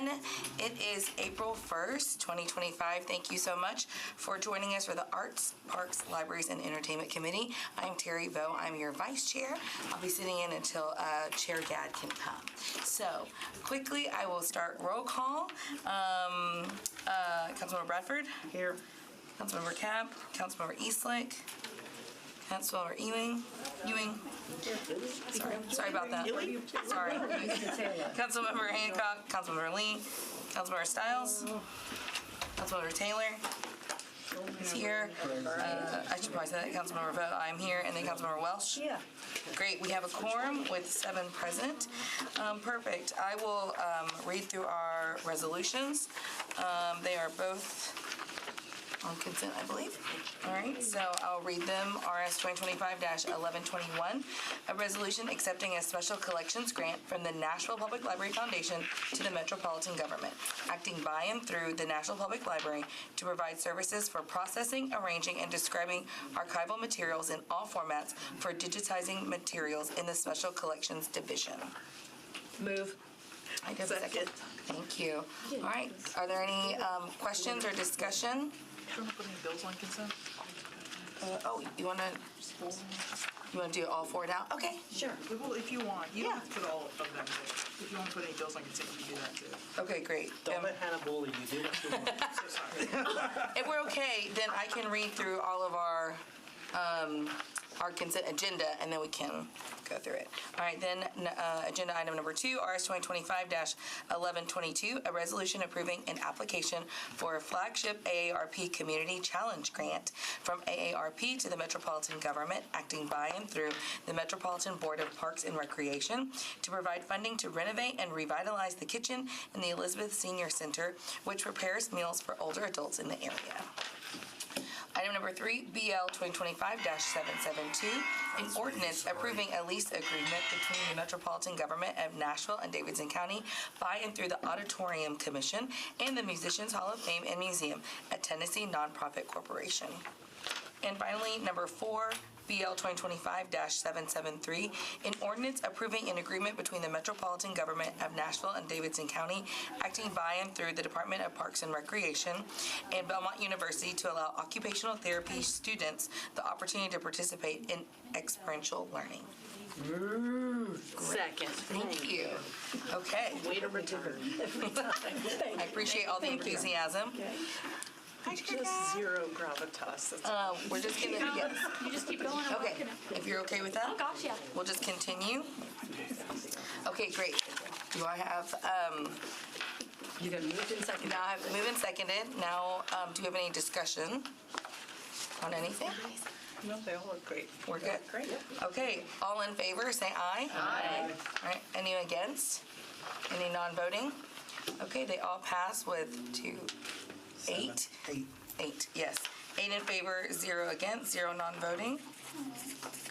everyone. It is April 1st, 2025. Thank you so much for joining us for the Arts, Parks, Libraries, and Entertainment Committee. I'm Terry Vo. I'm your vice chair. I'll be sitting in until Chair Gadd can come. So, quickly, I will start roll call. Councilmember Bradford. Here. Councilmember Cab. Councilmember Eastlake. Councilmember Ewing. Sorry about that. Sorry. Councilmember Hancock, Councilmember Lee, Councilmember Stiles, Councilmember Taylor is here. I should probably say that. Councilmember Vogt, I'm here, and then Councilmember Welsh. Yeah. Great. We have a quorum with 7 present. Perfect. I will read through our resolutions. They are both on consent, I believe. All right, so I'll read them. RS 2025-1121, a resolution accepting a special collections grant from the Nashville Public Library Foundation to the Metropolitan Government, acting by and through the Nashville Public Library to provide services for processing, arranging, and describing archival materials in all formats for digitizing materials in the Special Collections Division. Move. I did a second. Thank you. All right, are there any questions or discussion? You want to put any bills on consent? You want to do all 4 now? Okay. Sure. Well, if you want. You don't have to put all of them in. If you want to put any bills on consent, you can do that too. Okay, great. Don't let Hannah bully you. Do what you want. So sorry. If we're okay, then I can read through all of our consent agenda, and then we can go through it. All right, then agenda item number 2, RS 2025-1122, a resolution approving an application for a flagship AARP Community Challenge Grant from AARP to the Metropolitan Government, acting by and through the Metropolitan Board of Parks and Recreation to provide funding to renovate and revitalize the kitchen in the Elizabeth Senior Center, which prepares meals for older adults in the area. Item number 3, BL 2025-772, an ordinance approving a lease agreement between the Metropolitan Government of Nashville and Davidson County by and through the Auditorium Commission and the Musicians Hall of Fame and Museum, a Tennessee nonprofit corporation. And finally, number 4, BL 2025-773, an ordinance approving an agreement between the Metropolitan Government of Nashville and Davidson County, acting by and through the Department of Parks and Recreation and Belmont University to allow occupational therapy students the opportunity to participate in experiential learning. Second. Thank you. Okay. Way to return. I appreciate all the enthusiasm. Just zero gravitas. We're just gonna, yes. You just keep going. I'm Okay, if you're okay with that? Oh, gosh, yeah. We'll just continue. Okay, great. Do I have, You got moved and seconded. now I have moved and seconded. Now, do you have any discussion on anything? No, they all look great. We're good? Great. Okay, all in favor, say aye. Aye. All right, any against? Any non-voting? Okay, they all pass with 8, yes. 8 in favor, 0 against, 0 non-voting.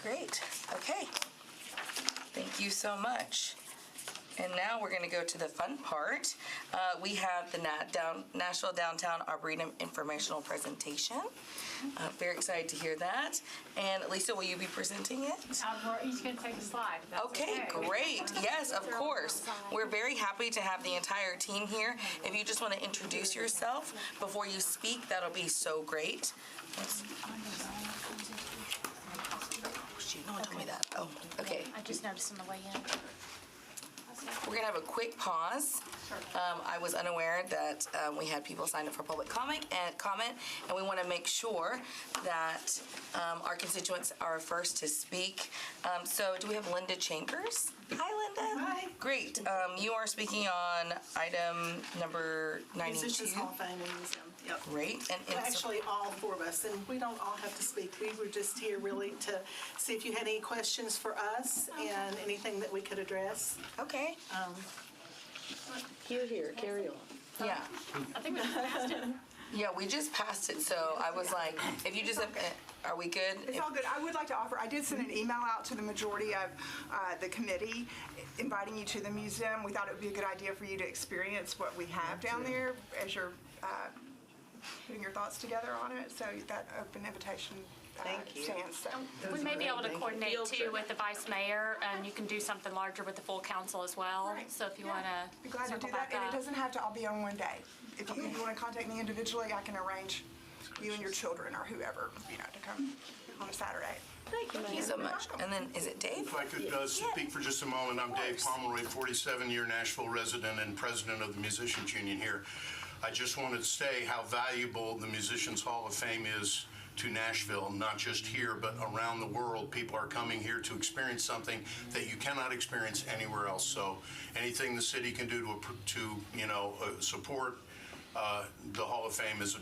Great, okay. Thank you so much. And now we're going to go to the fun part. We have the Nashville Downtown Arboretum informational presentation. Very excited to hear that. And Lisa, will you be presenting it? We're each going to take a slide. Okay, great. Yes, of course. We're very happy to have the entire team here. If you just want to introduce yourself before you speak, that'll be so great. Yes. Oh, shoot, no one told me that. Oh, okay. I just noticed on the way in. We're going to have a quick pause. I was unaware that we had people sign up for public comment, and we want to make sure that our constituents are first to speak. So do we have Linda Chambers? Hi, Linda. Hi. Great. You are speaking on item number 92. Musicians Hall of Fame and Museum. Yep. Great. And Well, actually, all 4 of us, and we don't all have to speak. We were just here really to see if you had any questions for us and anything that we could address. okay. Here, carry on. Yeah. I think we just passed it. Yeah, we just passed it, so I was like, if you just have, are we good? It's all good. I would like to offer, I did send an email out to the majority of the committee inviting you to the museum. We thought it would be a good idea for you to experience what we have down there as you're putting your thoughts together on it. So that open invitation Thank you. Shan. So We may be able to coordinate Field too trip. with the vice mayor, and you can do something larger with the full council as well. Right. So if you Yeah. want be to glad to circle do that, back and it up. doesn't have to all be on one day. If you want to contact me individually, I can arrange you and your children or whoever, to come on a Saturday. Thank you so much. And then, is it Dave? If I could speak for just a moment, I'm Dave Pomeroy, 47-year Nashville resident and president of the Musicians Union here. I just wanted to say how valuable the Musicians Hall of Fame is to Nashville, not just here, but around the world. People are coming here to experience something that you cannot experience anywhere else. So anything the city can do to support the Hall of Fame is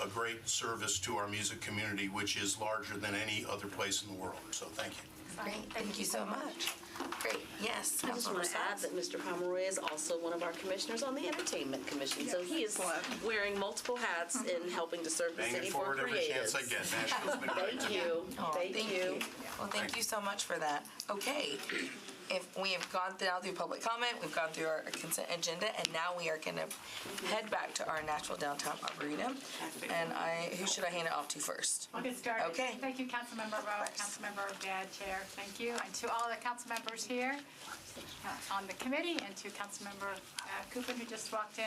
a great service to our music community, which is larger than any other place in the world. So thank you. Great, thank you so much. Great, yes. I just want to add that Mr. Pomeroy is also one of our commissioners on the Entertainment Commission. So he is wearing multiple hats and helping to serve the Paying city it for forward every chance creatives. I get. Nashville's been great. Thank you. Oh, Thank you. Well, thank you so much for that. Okay, if we have gone through public comment, we've gone through our consent agenda, and now we are going to head back to our Nashville Downtown Arboretum. And who should I hand it off to first? I'll get started. Okay. Thank you, Councilmember Rowe, Councilmember Dad, Chair. Thank you. And to all the council members here on the committee, and to Councilmember Cooper, who just walked in.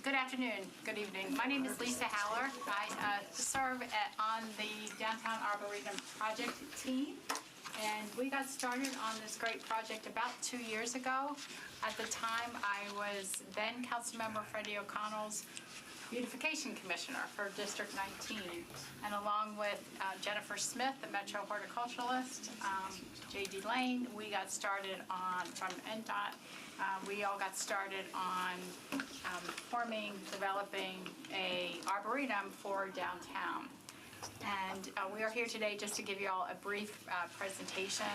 Good afternoon, good evening. My name is Lisa Haller. I serve on the Downtown Arboretum project team. And we got started on this great project about 2 years ago. At the time, I was then Councilmember Freddie O'Connell's Beautification Commissioner for District 19. And along with Jennifer Smith, the Metro Horticulturalist, J.D. Lane, we got started from NDOT, we all got started on developing a arboretum for downtown. And we are here today just to give you all a brief presentation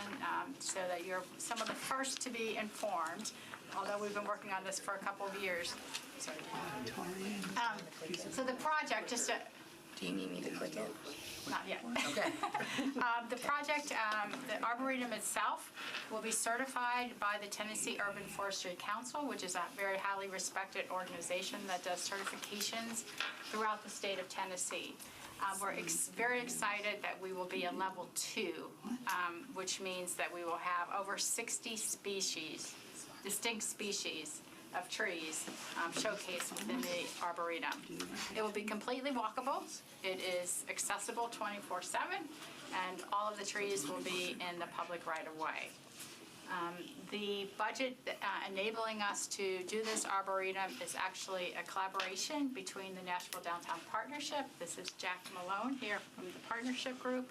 so that you're some of the first to be informed, although we've been working on this for a couple of years. Sorry. So the project, Do you need me to click it? not yet. Okay. The project, the Arboretum itself will be certified by the Tennessee Urban Forestry Council, which is a very highly respected organization that does certifications throughout the state of Tennessee. We're very excited that we will be a level 2, which means that we will have over 60 species, distinct species of trees showcased within the Arboretum. It will be completely walkable. It is accessible 24/7, and all of the trees will be in the public right-of-way. The budget enabling us to do this Arboretum is actually a collaboration between the Nashville Downtown Partnership. This is Jack Malone here from the partnership group,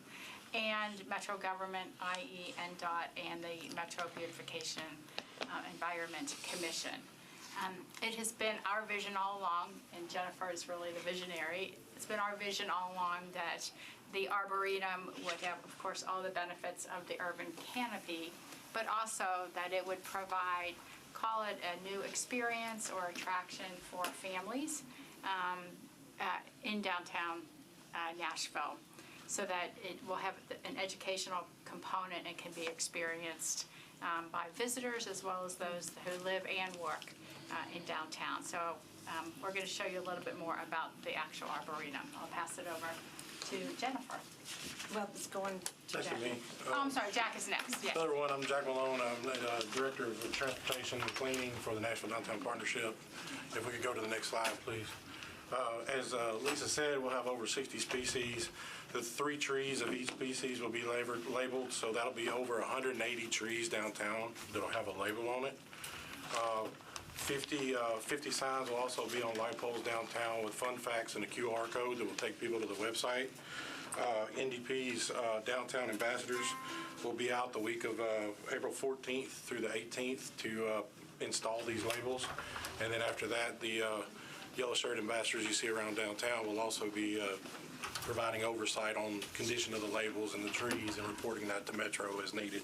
and Metro Government, i.e. NDOT, and the Metro Beautification Environment Commission. It has been our vision all along, and Jennifer is really the visionary. It's been our vision all along that the Arboretum would have, of course, all the benefits of the urban canopy, but also that it would provide, call it a new experience or attraction for families in downtown Nashville, so that it will have an educational component and can be experienced by visitors as well as those who live and work in downtown. So we're going to show you a little bit more about the actual Arboretum. I'll pass it over to Jennifer. Well, it's going to That's Jack. me. Oh, I'm sorry, Jack is next. Yes. Hello, everyone. I'm Jack Malone. I'm the Director of Transportation and Cleaning for the Nashville Downtown Partnership. If we could go to the next slide, please. As Lisa said, we'll have over 60 species. The 3 trees of each species will be labeled, so that'll be over 180 trees downtown that'll have a label on it. 50 signs will also be on light poles downtown with fun facts and a QR code that will take people to the website. NDP's Downtown Ambassadors will be out the week of April 14th through the 18th to install these labels. And then after that, the yellow shirt ambassadors you see around downtown will also be providing oversight on condition of the labels and the trees and reporting that to Metro as needed.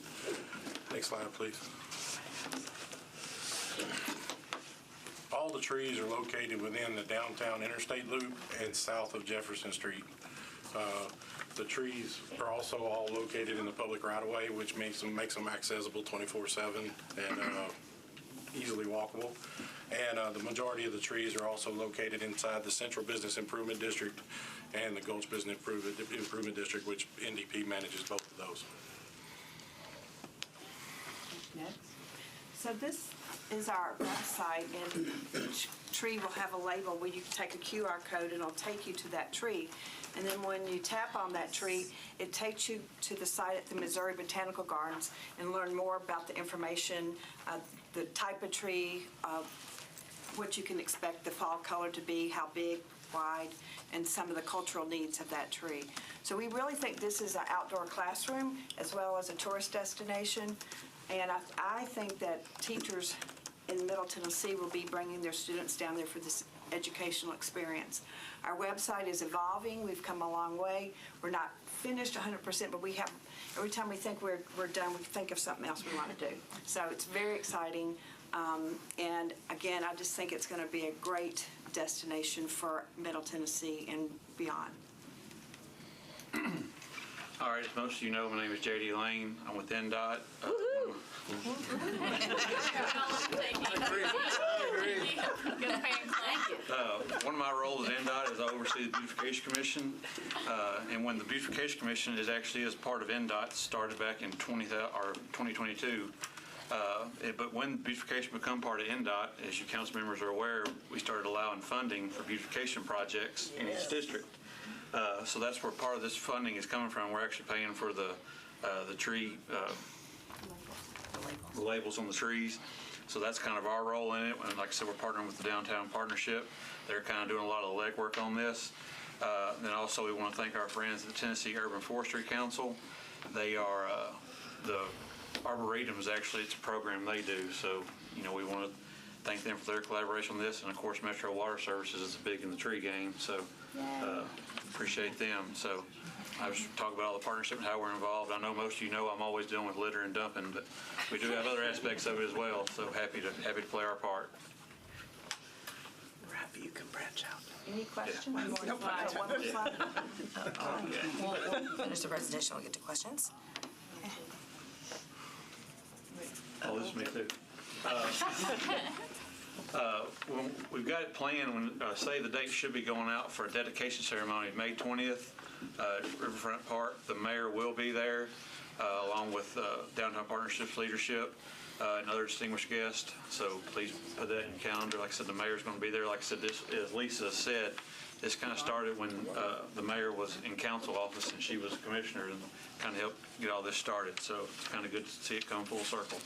Next slide, please. All the trees are located within the downtown interstate loop and south of Jefferson Street. The trees are also all located in the public right-of-way, which makes them accessible 24/7. And easily walkable. And the majority of the trees are also located inside the Central Business Improvement District and the Gulch Business Improvement District, which NDP manages both of those. Next. So this is our website, and each tree will have a label where you can take a QR code and it'll take you to that tree. And then when you tap on that tree, it takes you to the site at the Missouri Botanical Gardens and learn more about the information, the type of tree, what you can expect the fall color to be, how big, wide, and some of the cultural needs of that tree. So we really think this is an outdoor classroom as well as a tourist destination. And I think that teachers in Middle Tennessee will be bringing their students down there for this educational experience. Our website is evolving. We've come a long way. We're not finished 100%, but we have, every time we think we're done, we think of something else we want to do. So it's very exciting. And again, I just think it's going to be a great destination for Middle Tennessee and beyond. All right, as most of you know, my name is J.D. Lane. I'm with NDOT. One of my roles at NDOT is I oversee the Beautification Commission. And when the Beautification Commission is actually as part of NDOT, started back in 2022. But when beautification become part of NDOT, as you council members are aware, we started allowing funding for beautification projects in each district. So that's where part of this funding is coming from. We're actually paying for the tree, the labels on the trees. So that's kind of our role in it. And like I said, we're partnering with the Downtown Partnership. They're kind of doing a lot of the legwork on this. Then also we want to thank our friends at the Tennessee Urban Forestry Council. They are, the Arboretum is actually, it's a program they do. So, you know, we want to thank them for their collaboration on this. And of course, Metro Water Services is big in the tree game. So appreciate them. So I was talking about all the partnership and how we're involved. I know most of you know I'm always dealing with litter and dumping, but we do have other aspects of it as well. So happy to play our part. We're happy you can branch out. Any questions? We'll finish the presentation, we'll get to questions. Oh, this is me too. When we've got it planned, when say the date should be going out for a dedication ceremony, May 20th, Riverfront Park. The mayor will be there, along with Downtown Partnerships leadership and other distinguished guests. So please put that in your calendar. Like I said, the mayor's going to be there. Like I said, this, as Lisa said, this kind of started when the mayor was in council office and she was a commissioner, and kind of helped get all this started. So it's kind of good to see it come full circle.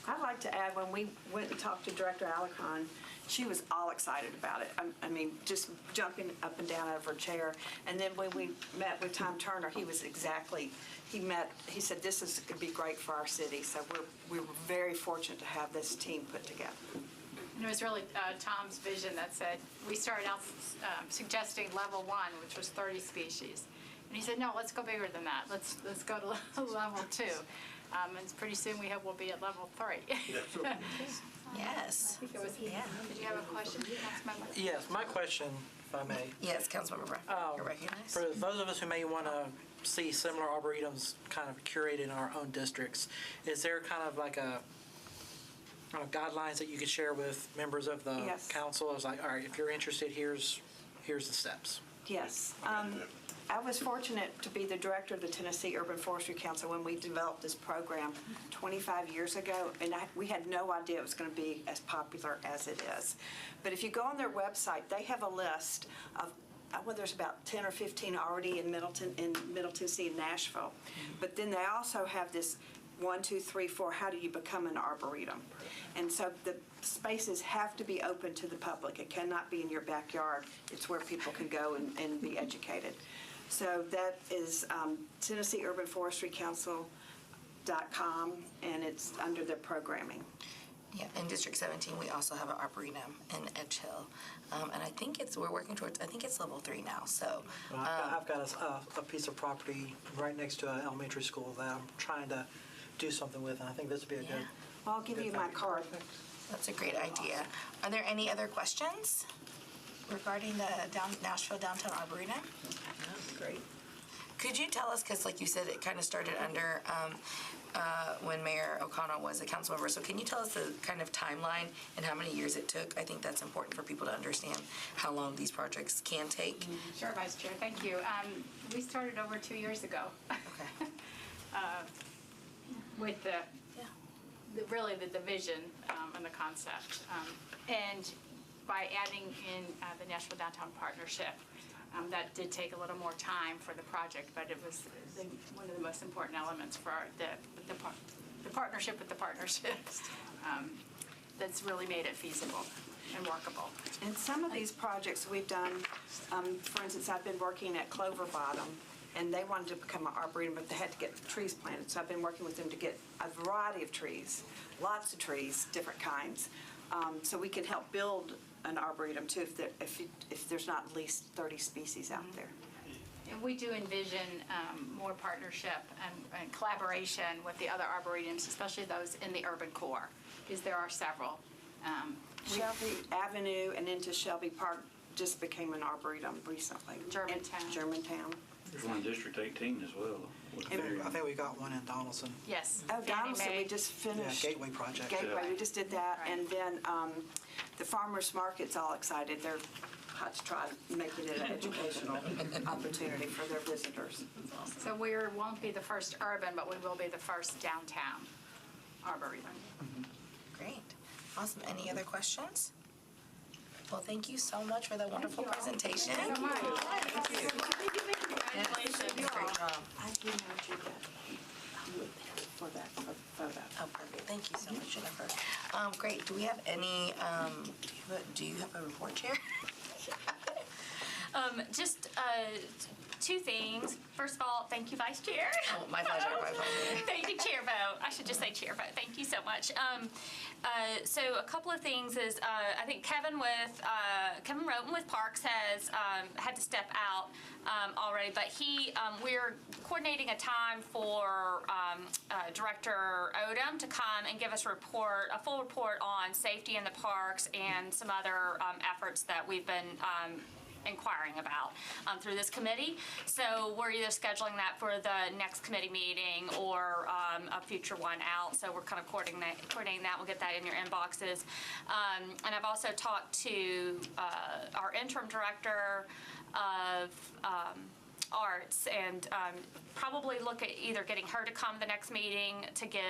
I'd like to add, when we went and talked to Director Alicon, she was all excited about it. I mean, just jumping up and down out of her chair. And then when we met with Tom Turner, he said this could be great for our city. So we were very fortunate to have this team put together. And it was really Tom's vision that said, we started out suggesting level 1, which was 30 species. And he said, no, let's go bigger than that. Let's go to level 2. And pretty soon we hope we'll be at level 3. Yes. Did you have a question, Councilmember? Yes, my question, if I may. Yes, Councilmember Brown, you're recognized. For those of us who may want to see similar arboretums kind of curated in our own districts, is there kind of like a guidelines that you could share with members of the council? I was like, all right, if you're interested, here's the steps. Yes. I was fortunate to be the director of the Tennessee Urban Forestry Council when we developed this program 25 years ago, and we had no idea it was going to be as popular as it is. But if you go on their website, they have a list of, well, there's about 10 or 15 already in Middle Tennessee and Nashville. But then they also have this 1, 2, 3, 4, how do you become an arboretum? And so the spaces have to be open to the public. It cannot be in your backyard. It's where people can go and be educated. So that is Tennessee Urban Forestry Council.com, and it's under their programming. Yeah, in District 17, we also have an arboretum in Edge Hill. And I think we're working towards, I think it's level 3 now, so. I've got a piece of property right next to an elementary school that I'm trying to do something with, and I think this would be a good. Well, I'll give you my card. That's a great idea. Are there any other questions regarding the Nashville Downtown Arboretum? Great. Could you tell us, because like you said, it kind of started under when Mayor O'Connell was a council member, so can you tell us the kind of timeline and how many years it took? I think that's important for people to understand how long these projects can take. Sure, Vice Chair, thank you. We started over 2 years ago. Okay. With really the vision and the concept. And by adding in the Nashville Downtown Partnership, that did take a little more time for the project, but it was one of the most important elements for the partnership with the partnerships that's really made it feasible and workable. And some of these projects we've done, for instance, I've been working at Clover Bottom, and they wanted to become an arboretum, but they had to get trees planted. So I've been working with them to get a variety of trees, lots of trees, different kinds, so we can help build an arboretum too if there's not at least 30 species out there. And we do envision more partnership and collaboration with the other arboretums, especially those in the urban core, because there are several. Shelby Avenue and into Shelby Park just became an arboretum recently. Germantown. There's one in District 18 as well. I think we got one in Donaldson. Yes. Oh, Fannie Donaldson, Mae. we just finished. Yeah, Gateway project. Gateway, we just did that. Right. And then the farmers market's all excited. They're hot to try making it an educational opportunity for their visitors. So we won't be the first urban, but we will be the first downtown arboretum. Great. Awesome. Any other questions? Well, thank you so much for that wonderful presentation. Thank you so much. Congratulations. Great job. I emailed you that for that photo. Oh, perfect. Thank you so much, Jennifer. Great. Do we have any, do you have a report, Chair? Just two things. First of all, thank you, Vice Chair. Oh, my pleasure. My pleasure. Thank you, Chair Vote. I should just say Chair Vote. Thank you so much. So a couple of things is I think Kevin Roten with Parks has had to step out already, but we're coordinating a time for Director Odom to come and give us a full report on safety in the parks and some other efforts that we've been inquiring about through this committee. So we're either scheduling that for the next committee meeting or a future one out. So we're kind of coordinating that. We'll get that in your inboxes. And I've also talked to our interim director of arts and probably look at either getting her to come to the next meeting to give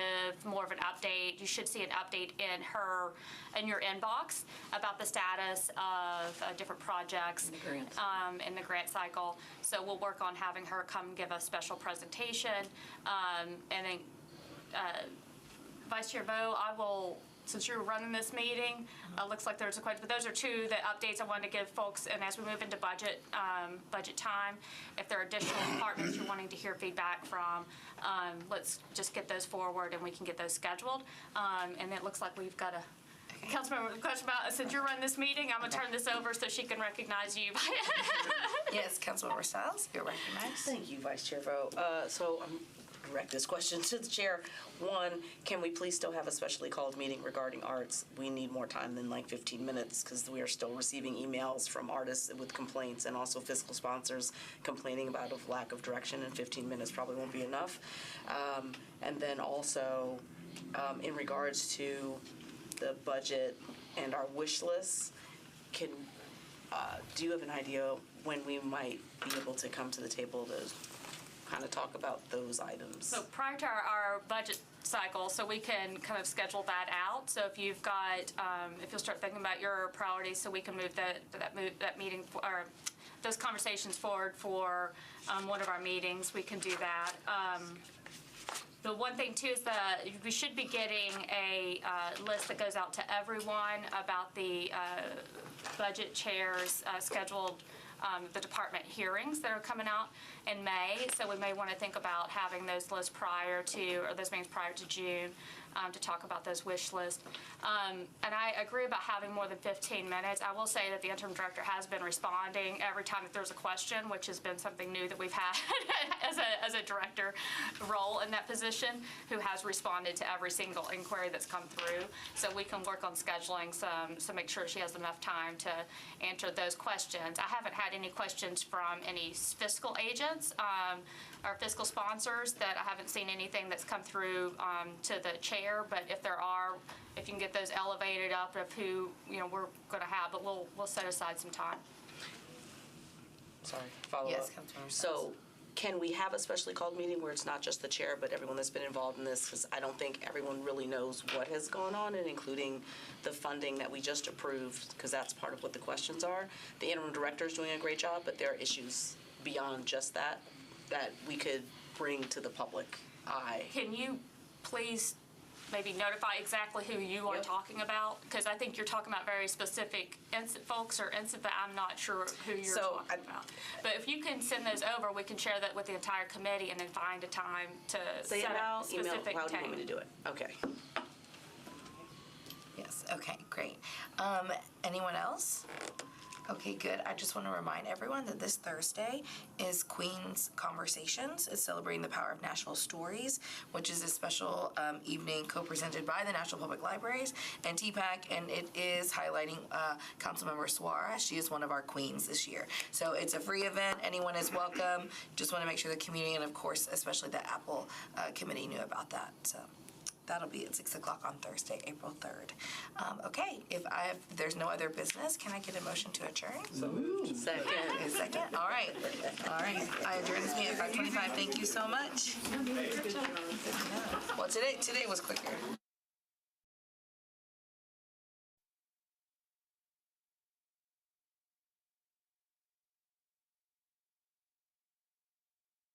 more of an update. You should see an update in your inbox about the status of different projects in the grant cycle. So we'll work on having her come give a special presentation. And then Vice Chair Vo, I will, since you're running this meeting, looks like there's a question, but those are two the updates I wanted to give folks. And as we move into budget time, if there are additional departments you're wanting to hear feedback from, let's just get those forward and we can get those scheduled. And it looks like we've got a Councilmember with a question about, since you're running this meeting, I'm going to turn this over so she can recognize you. Yes, Councilmember Stiles, you're recognized. Thank you, Vice Chair Vo. So I'm direct this question to the chair. One, can we please still have a specially called meeting regarding arts? We need more time than like 15 minutes because we are still receiving emails from artists with complaints and also fiscal sponsors complaining about a lack of direction, and 15 minutes probably won't be enough. And then also in regards to the budget and our wish lists, do you have an idea when we might be able to come to the table to kind of talk about those items? So prior to our budget cycle, so we can kind of schedule that out. So if you've got, if you'll start thinking about your priorities, so we can move that meeting or those conversations forward for one of our meetings, we can do that. The one thing too is that we should be getting a list that goes out to everyone about the budget chairs scheduled, the department hearings that are coming out in May. So we may want to think about having those lists prior to, or those meetings prior to June, to talk about those wish lists. And I agree about having more than 15 minutes. I will say that the interim director has been responding every time that there's a question, which has been something new that we've had as a director role in that position, who has responded to every single inquiry that's come through. So we can work on scheduling some, so make sure she has enough time to answer those questions. I haven't had any questions from any fiscal agents or fiscal sponsors. That I haven't seen anything that's come through to the chair, but if there are, if you can get those elevated up of who, you know, we're going to have, but we'll set aside some time. Sorry, follow Yes, up. Councilmember So can we have a specially called meeting where it's not just the chair, but everyone that's been involved in this? Because I don't think everyone really knows what has gone on, and including the funding that we just approved, because that's part of what the questions are. The interim director is doing a great job, but there are issues beyond just that that we could bring to the public eye. Can you please maybe notify exactly who you are talking about? Because I think you're talking about very specific folks or incidents that I'm not sure who you're talking about. But if you can send those over, we can share that with the entire committee and then find a time to Say it set now, a email, specific how do you time. want me to do it? Okay. Yes, okay, great. Anyone else? Okay, good. I just want to remind everyone that this Thursday is Queen's Conversations. It's celebrating the power of Nashville stories, which is a special evening co-presented by the National Public Libraries and TPAC, and it is highlighting Councilmember Suara. She is one of our queens this year. So it's a free event. Anyone is welcome. Just want to make sure the community, and of course, especially the Apple committee, knew about that. So that'll be at 6 o'clock on Thursday, April 3rd. Okay, if there's no other business, can I get a motion to adjourn? Second. A second? All right. I adjourn this meeting at 5:25. Thank you so much. Well, today was quicker.